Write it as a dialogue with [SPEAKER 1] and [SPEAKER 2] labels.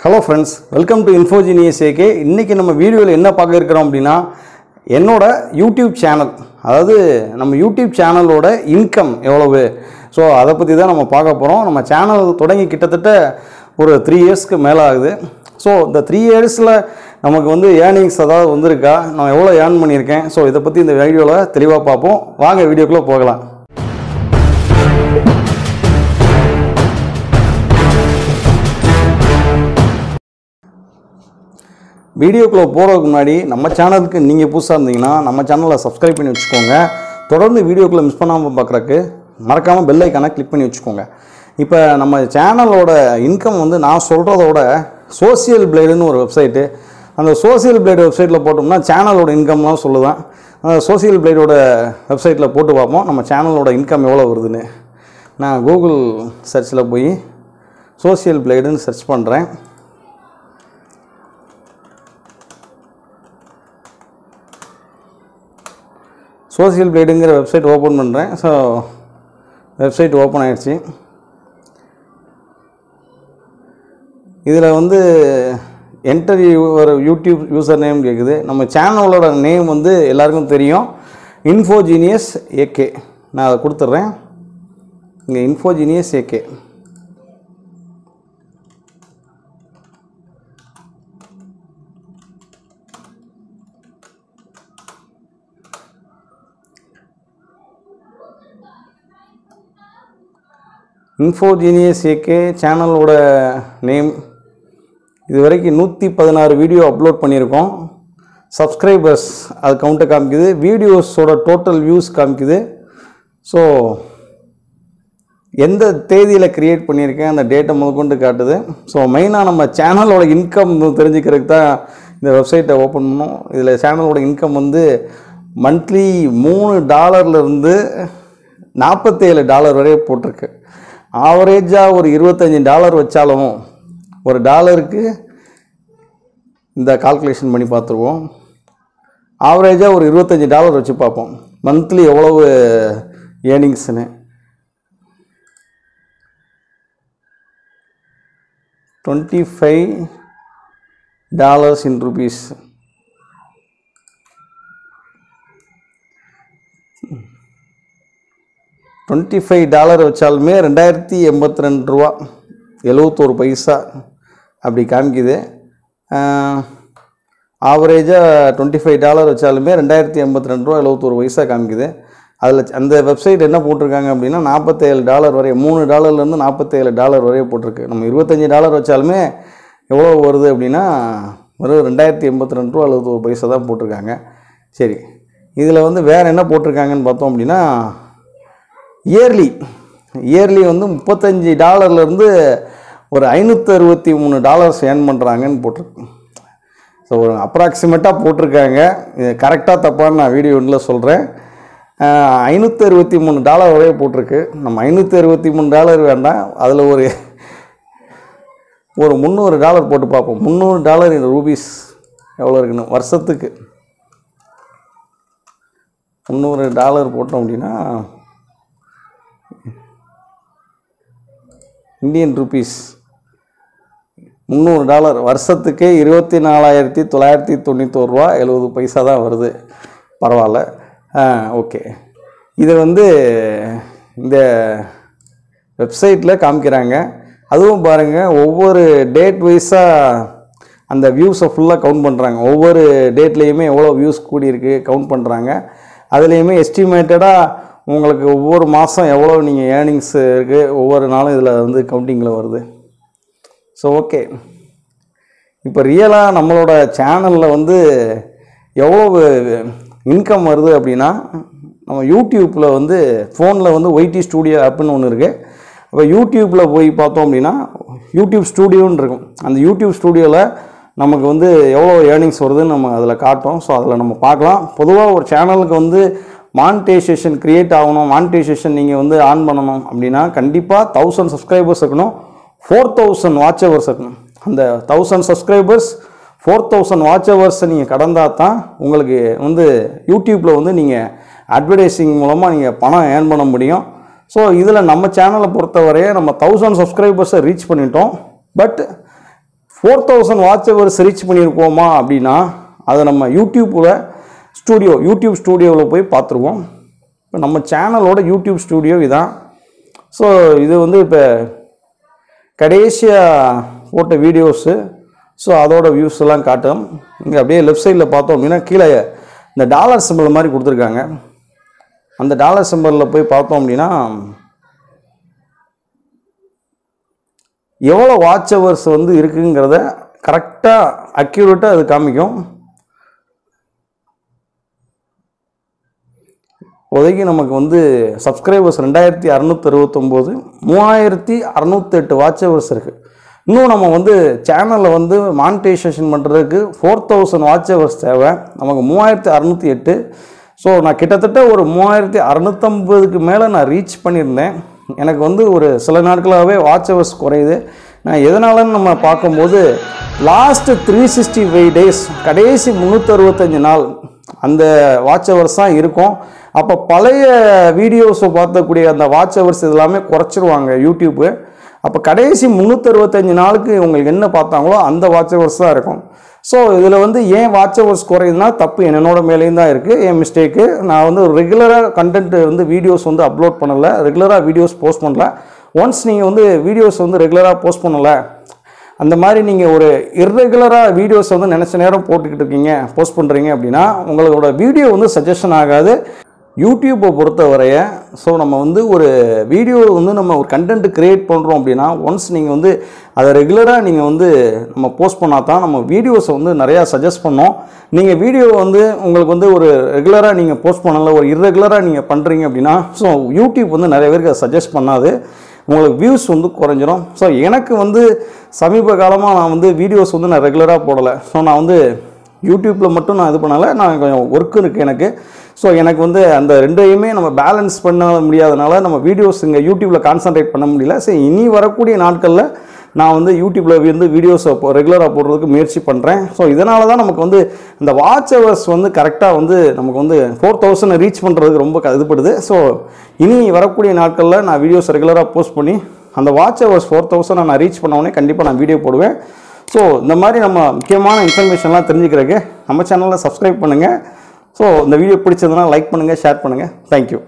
[SPEAKER 1] Hello friends, welcome to Infogenius AK. இன்னைக்கு நம்ம வீடியோல என்ன பார்க்க இருக்கிறோம் அப்படினா என்னோட YouTube சேனல், அதாவது நம்ம YouTube சேனலோட இன்கம் எவ்வளவு, சோ அத பத்தி தான் நம்ம பார்க்க போறோம். நம்ம சேனல் தொடங்கி கிட்டத்தட்ட ஒரு 3 இயர்ஸ்க்கு மேல ஆகுது. சோ இந்த 3 இயர்ஸ்ல நமக்கு வந்து earnings அதாவது வந்திருக்கா, நான் எவ்வளவு earn பண்ணியிருக்கேன், சோ இத பத்தி இந்த வீடியோல தெளிவா பார்ப்போம். வாங்க வீடியோக்குள்ள போகலாம். வீடியோக்குள்ள போறதுக்கு முன்னாடி நம்ம சேனலுக்கு நீங்க புதுசா இருந்தீங்கன்னா நம்ம சேனலை சப்ஸ்கிரைப் பண்ணி வச்சுக்கோங்க. தொடர்ந்து வீடியோக்குள்ள மிஸ் பண்ணாம பார்க்கறதுக்கு மறக்காம பெல் ஐகானை கிளிக் பண்ணி வச்சுக்கோங்க. இப்போ நம்ம சேனலோட இன்கம் வந்து நான் சொல்றதோட சோஷியல் பிளேடுன்னு ஒரு வெப்சைட், அந்த சோஷியல் பிளேடு வெப்சைட்ல போட்டோம்னா சேனலோட இன்கம்லாம் சொல்லுதான். அந்த சோஷியல் பிளேடோட வெப்சைட்ல போட்டு பார்ப்போம் நம்ம சேனலோட இன்கம் எவ்வளவு வருதுன்னு. நான் கூகுள் சர்ச்ல போய் சோஷியல் பிளேடுன்னு சர்ச் பண்றேன். சோஷியல் பிளேடுங்கிற வெப்சைட் ஓப்பன் பண்ணுறேன். ஸோ வெப்சைட் ஓப்பன் ஆகிடுச்சு. இதில் வந்து என்டர் ஒரு யூடியூப் யூசர் நேம் கேட்குது. நம்ம சேனலோட நேம் வந்து எல்லாருக்கும் தெரியும், இன்ஃபோஜீனியஸ் ஏகே. நான் அதை கொடுத்துட்றேன். இங்கே இன்ஃபோஜீனியஸ் ஏகே. இன்ஃபோஜீனியஸ் ஏகே சேனலோட நேம். இது வரைக்கும் 116 வீடியோ அப்லோட் பண்ணியிருக்கோம். சப்ஸ்கிரைபர்ஸ் அது கவுண்ட்டை காமிக்குது, வீடியோஸோட டோட்டல் வியூஸ் காமிக்குது. ஸோ எந்த தேதியில் க்ரியேட் பண்ணியிருக்கேன் அந்த டேட்டை முதற்கொண்டு காட்டுது. ஸோ மெயினாக நம்ம சேனலோட இன்கம் தெரிஞ்சுக்கிறதுக்கு தான் இந்த வெப்சைட்டை ஓப்பன் பண்ணோம். இதில் சேனலோட இன்கம் வந்து மந்த்லி $3 $47 வரை போட்டிருக்கு. ஆவரேஜாக ஒரு $25 வச்சாலும் ஒரு டாலருக்கு இந்த கால்குலேஷன் பண்ணி பார்த்துருவோம். ஆவரேஜாக ஒரு $25 வச்சு பார்ப்போம் மந்த்லி எவ்வளவு ஏர்னிங்ஸ்னு. $25 in rupees. $25 வச்சாலுமே $2082.71 அப்படி காமிக்குது. ஆவரேஜாக $25 வச்சாலுமே $2082.71 காமிக்குது. அதில் அந்த வெப்சைட் என்ன போட்டிருக்காங்க அப்படின்னா $47 வரை, $3 $47 வரை போட்டிருக்கு. நம்ம $25 வச்சாலுமே எவ்வளோ வருது அப்படின்னா வெறும் $2082.71 தான் போட்டிருக்காங்க. சரி, இதில் வந்து வேறு என்ன போட்டிருக்காங்கன்னு பார்த்தோம் அப்படின்னா இயர்லி வந்து $35 ஒரு $563 ஏர்ன் பண்ணுறாங்கன்னு போட்டிருக்கு. ஸோ ஒரு அப்ராக்சிமேட்டாக போட்டிருக்காங்க. இது கரெக்டாக தப்பான்னு நான் வீடியோ ஒன்றில் சொல்கிறேன். $563 வரையே போட்டிருக்கு. நம்ம $563 வேண்டாம், அதில் ஒரு $300 போட்டு பார்ப்போம். $300 in ரூபீஸ் எவ்வளோ இருக்குன்னு வருஷத்துக்கு. $300 போட்டோம் அப்படின்னா இந்தியன் ரூபீஸ் $300 வருஷத்துக்கே $24,991.70 தான் வருது. பரவாயில்ல. ஓகே, இதை வந்து இந்த வெப்சைட்டில் காமிக்கிறாங்க. அதுவும் பாருங்கள், ஒவ்வொரு டேட் வைஸாக அந்த வியூஸை ஃபுல்லாக கவுண்ட் பண்ணுறாங்க. ஒவ்வொரு டேட்லேயுமே எவ்வளோ வியூஸ் கூடியிருக்கு கவுண்ட் பண்ணுறாங்க. அதுலேயுமே எஸ்டிமேட்டடாக உங்களுக்கு ஒவ்வொரு மாதம் எவ்வளோ நீங்கள் ஏர்னிங்ஸ் இருக்குது ஒவ்வொரு நாளும் இதில் வந்து கவுண்டிங்கில் வருது. ஸோ ஓகே, இப்போ ரியலாக நம்மளோட சேனலில் வந்து எவ்வளோ இன்கம் வருது அப்படின்னா, நம்ம யூடியூப்பில் வந்து ஃபோனில் வந்து ஒய்டி ஸ்டூடியோ ஆப்புன்னு ஒன்று இருக்குது. அப்போ யூடியூப்பில் போய் பார்த்தோம் அப்படின்னா யூடியூப் ஸ்டூடியோன்னு இருக்கும். அந்த யூடியூப் ஸ்டூடியோவில் நமக்கு வந்து எவ்வளோ ஏர்னிங்ஸ் வருதுன்னு நம்ம அதில் காட்டும். ஸோ அதில் நம்ம பார்க்கலாம். பொதுவாக ஒரு சேனலுக்கு வந்து மானிட்டைசேஷன் க்ரியேட் ஆகணும், மானிட்டைசேஷன் நீங்கள் வந்து ஆன் பண்ணணும் அப்படின்னா கண்டிப்பாக 1000 சப்ஸ்கிரைபர்ஸ் இருக்கணும், 4000 வாட்ச் ஹவர்ஸ் இருக்கணும். அந்த 1000 சப்ஸ்கிரைபர்ஸ் 4000 வாட்ச் ஹவர்ஸை நீங்கள் கடந்தால் தான் உங்களுக்கு வந்து யூடியூப்பில் வந்து நீங்கள் அட்வர்டைஸிங் மூலமாக நீங்கள் பணம் ஏர்ன் பண்ண முடியும். ஸோ இதில் நம்ம சேனலை பொறுத்தவரையே நம்ம 1000 சப்ஸ்கிரைபர்ஸை ரீச் பண்ணிட்டோம். பட் 4000 வாட்ச் ஹவர்ஸ் ரீச் பண்ணியிருக்கோமா அப்படின்னா அதை நம்ம யூடியூப் ஸ்டூடியோவில் போய் பார்த்துருவோம். இப்போ நம்ம சேனலோட யூடியூப் ஸ்டூடியோ இதான். ஸோ இது வந்து இப்போ கடைசியாக போட்ட வீடியோஸு. ஸோ அதோட வியூஸ் எல்லாம் காட்டும். இங்கே அப்படியே லெஃப்ட் சைடில் பார்த்தோம் அப்படின்னா கீழே இந்த டாலர் சிம்பிள் மாதிரி கொடுத்துருக்காங்க. அந்த டாலர் சிம்பிளில் போய் பார்த்தோம் அப்படின்னா எவ்வளோ வாட்ச் ஹவர்ஸ் வந்து இருக்குங்கிறத கரெக்டாக அக்யூரேட்டாக அது காமிக்கும். இப்போதைக்கு நமக்கு வந்து சப்ஸ்கிரைபர்ஸ் 2669, 3608 வாட்ச் ஹவர்ஸ் இருக்குது. இன்னும் நம்ம வந்து சேனலில் வந்து மானிட்டைசேஷன் பண்ணுறதுக்கு 4000 வாட்ச் ஹவர்ஸ் தேவை. நமக்கு 3608. ஸோ நான் கிட்டத்தட்ட ஒரு 3650க்கு மேலே நான் ரீச் பண்ணியிருந்தேன். எனக்கு வந்து ஒரு சில நாட்களாகவே வாட்ச் ஹவர்ஸ் குறையுது. நான் எதனாலன்னு நம்ம பார்க்கும்போது லாஸ்ட்டு 365 டேஸ், கடைசி 365 நாள் அந்த வாட்ச் ஹவர்ஸ் தான் இருக்கும். அப்போ பழைய வீடியோஸை பார்த்தக்கூடிய அந்த வாட்ச் ஹவர்ஸ் இதெல்லாமே குறைச்சிருவாங்க யூடியூப்பு. அப்போ கடைசி 365 நாளுக்கு உங்களுக்கு என்ன பார்த்தாங்களோ அந்த வாட்ச் ஹவர்ஸ் தான் இருக்கும். ஸோ இதில் வந்து ஏன் வாட்ச் ஹவர்ஸ் குறையுதுன்னா தப்பு என்னோட மேலேயும் தான் இருக்குது, என் மிஸ்டேக்கு. நான் வந்து ரெகுலராக கண்டென்ட் வந்து வீடியோஸ் வந்து அப்லோட் பண்ணலை, ரெகுலராக வீடியோஸ் போஸ்ட் பண்ணல. ஒன்ஸ் நீங்கள் வந்து வீடியோஸ் வந்து ரெகுலராக போஸ்ட் பண்ணலை, அந்த மாதிரி நீங்கள் ஒரு இர்ரெகுலராக வீடியோஸ் வந்து நினச்ச நேரம் போட்டுக்கிட்டு இருக்கீங்க, போஸ்ட் பண்ணுறீங்க அப்படின்னா உங்களோட வீடியோ வந்து சஜஷன் ஆகாது யூடியூப்பை பொறுத்தவரைய. ஸோ நம்ம வந்து ஒரு வீடியோ வந்து நம்ம ஒரு கண்டென்ட் க்ரியேட் பண்ணுறோம் அப்படின்னா ஒன்ஸ் நீங்கள் வந்து அதை ரெகுலராக நீங்கள் வந்து நம்ம போஸ்ட் பண்ணால் தான் நம்ம வீடியோஸை வந்து நிறையா சஜஸ்ட் பண்ணோம். நீங்கள் வீடியோ வந்து உங்களுக்கு வந்து ஒரு ரெகுலராக நீங்கள் போஸ்ட் பண்ணல, ஒரு இர்ரெகுலராக நீங்கள் பண்ணுறீங்க அப்படின்னா ஸோ யூடியூப் வந்து நிறைய பேருக்கு அதை சஜஸ்ட் பண்ணாது, உங்களுக்கு வியூஸ் வந்து குறைஞ்சிரும். ஸோ எனக்கு வந்து சமீப காலமாக நான் வந்து வீடியோஸ் வந்து நான் ரெகுலராக போடலை. ஸோ நான் வந்து யூடியூப்பில் மட்டும் நான் இது பண்ணலை, நான் கொஞ்சம் ஒர்க்கு இருக்குது எனக்கு. ஸோ எனக்கு வந்து அந்த ரெண்டையுமே நம்ம பேலன்ஸ் பண்ண முடியாதனால நம்ம வீடியோஸ் இங்கே யூடியூப்பில் கான்சன்ட்ரேட் பண்ண முடியல. ஸோ இனி வரக்கூடிய நாட்களில் நான் வந்து யூடியூப்பில் வந்து வீடியோஸை ரெகுலராக போடுறதுக்கு முயற்சி பண்ணுறேன். ஸோ இதனால தான் நமக்கு வந்து இந்த வாட்ச் ஹவர்ஸ் வந்து கரெக்டாக வந்து நமக்கு வந்து 4000 ரீச் பண்ணுறதுக்கு ரொம்ப இதுப்படுது. ஸோ இனி வரக்கூடிய நாட்களில் நான் வீடியோஸ் ரெகுலராக போஸ்ட் பண்ணி அந்த வாட்ச் ஹவர்ஸ் 4000 நான் ரீச் பண்ணவுடனே கண்டிப்பாக நான் வீடியோ போடுவேன். ஸோ இந்த மாதிரி நம்ம முக்கியமான இன்ஃபர்மேஷன்லாம் தெரிஞ்சுக்கிறதுக்கு நம்ம சேனலில் சப்ஸ்கிரைப் பண்ணுங்கள். ஸோ இந்த வீடியோ பிடிச்சதுன்னா லைக் பண்ணுங்கள், ஷேர் பண்ணுங்கள். தேங்க்யூ.